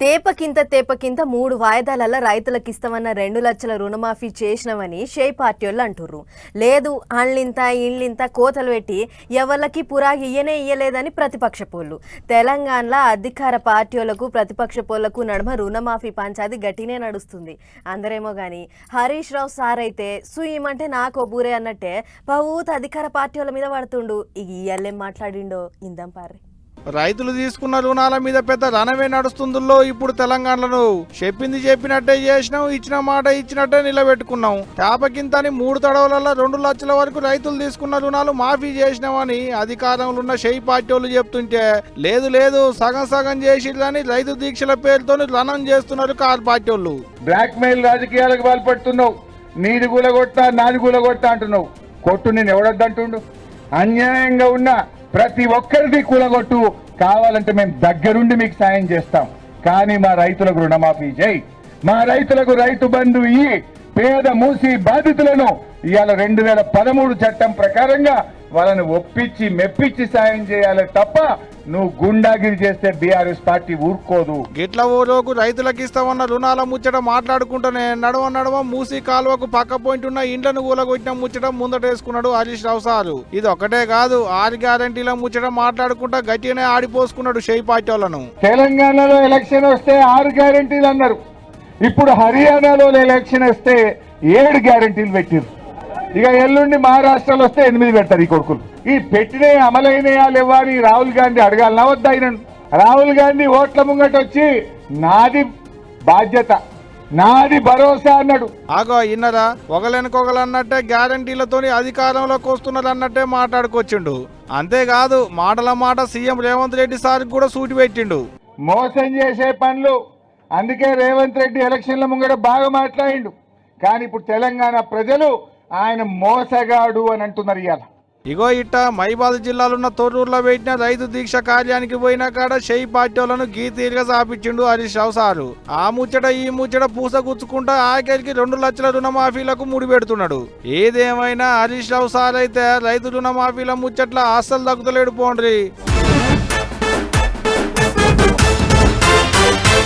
తేపకింత 3 వాయిదాలలో రైతులకు ఇస్తామన్న 2 లక్షల రుణమాఫీ చేసినామని షేయ్ పార్టీలు అంటుర్రు. లేదు అళ్ళింత ఇళ్ళింత కోతలు పెట్టి ఎవరికి పురాగి ఇయ్యలేదని ప్రతిపక్ష పోళ్ళు. తెలంగాణలో అధికార పార్టీలకు ప్రతిపక్ష పోళ్లకు నడుమ రుణమాఫీ పంచాది గట్టినే నడుస్తుంది. అందరేమో గాని హరీష్ రావు సార్ అయితే సుయమంటే నాకో బూరే అన్నట్టే పౌత అధికార పార్టీల మీద పడుతుండు. ఇయ్యలేం మాట్లాడిండో ఇందాం పార్రి. రైతులు తీసుకున్న రుణాల మీద పెద్ద రణమే నడుస్తుందో ఇప్పుడు తెలంగాణలో. చెప్పింది చెప్పినట్టే చేసినాం, ఇచ్చిన మాట ఇచ్చినట్టే నిలబెట్టుకున్నాం. తాపకింతని 3 తడవలలో 2 లక్షల వరకు రైతులు తీసుకున్న రుణాలు మాఫీ చేసినామని అధికారంలో ఉన్న షేయ్ పార్టీలు చెప్తుంటే లేదు సగం సగం చేసిరని రైతు దీక్షల పేరుతో రణం చేస్తున్నారు కార్ పార్టీలు. బ్లాక్ మెయిల్ రాజకీయాలకు పాల్పడుతున్నావు. నీది కూలగొట్టా నాది కూలగొట్టా అంటున్నావు. కొట్టు నేను ఎవడొద్దంటుండు. అన్యాయంగా ఉన్న ప్రతి ఒక్కరిది కూలగొట్టు, కావాలంటే మేము దగ్గరుండి మీకు సాయం చేస్తాం. కానీ మా రైతులకు రుణమాఫీ చేయి, మా రైతులకు రైతు బంధు ఇయ్యి, పేద మూసి బాధితులను ఇవాళ 2013 చట్టం ప్రకారంగా వాళ్ళని ఒప్పించి మెప్పించి సాయం చేయాలి తప్ప నువ్వు గుండాగిరి చేస్తే బీఆర్ఎస్ పార్టీ ఊరుకోదు. గిట్ల ఓరోకు రైతులకు ఇస్తామన్న రుణాల ముచ్చట మాట్లాడుకుంటూనే నడవ మూసి కాలువకు పక్క పోయింట్ ఉన్న ఇండ్లను కూలగొట్టిన ముచ్చట ముందటేసుకున్నాడు హరీష్ రావు సారు. ఇది ఒకటే కాదు, 6 గ్యారంటీల ముచ్చట మాట్లాడుకుంటా గట్టిగానే ఆడిపోసుకున్నాడు షేయ్ పార్టీ వాళ్ళను. తెలంగాణలో ఎలక్షన్ వస్తే 6 గ్యారంటీలు అన్నారు. ఇప్పుడు హర్యానాలో ఎలక్షన్ వస్తే 7 గ్యారంటీలు పెట్టారు. ఇక ఎల్లుండి మహారాష్ట్రలో వస్తే 8 పెడతారు ఈ కొడుకులు. ఈ పెట్టిన అమలైనయా లేవా అని రాహుల్ గాంధీ అడగాలనా వద్దా? ఆయన రాహుల్ గాంధీ ఓట్ల ముంగట వచ్చి నాది బాధ్యత నాది భరోసా అన్నాడు. ఆగో ఇన్నరా ఒకలెనకొకలన్నట్టే గ్యారంటీలతోని అధికారంలోకి వస్తున్నారు అన్నట్టే మాట్లాడుకొచ్చిండు. అంతేకాదు మాటల మాట సీఎం రేవంత్ రెడ్డి సార్ కూడా సూటి పెట్టిండు. మోసం చేసే పనులు. అందుకే రేవంత్ రెడ్డి ఎలక్షన్ల ముంగట బాగా మాట్లాడిండు. కానీ ఇప్పుడు తెలంగాణ ప్రజలు ఆయన మోసగాడు అని అంటున్నారు. ఇవాళ ఇగో ఇట్ట మైబాద్ జిల్లాలున్న తొర్రూరులో పెట్టిన రైతు దీక్ష కార్యానికి పోయిన కాడ షేయ్ పార్టీలను గీతీరుగా సాపించిండు హరీష్ రావు సారు. ఆ ముచ్చట ఈ ముచ్చట పూసగుచ్చుకుంటా ఆఖరికి 2 లక్షల రుణమాఫీలకు ముడిపెడుతున్నాడు. ఏదేమైనా హరీష్ రావు సార్ అయితే రైతు రుణమాఫీల ముచ్చట్ల అస్సలు తగ్గుతలేడు పోండ్రి.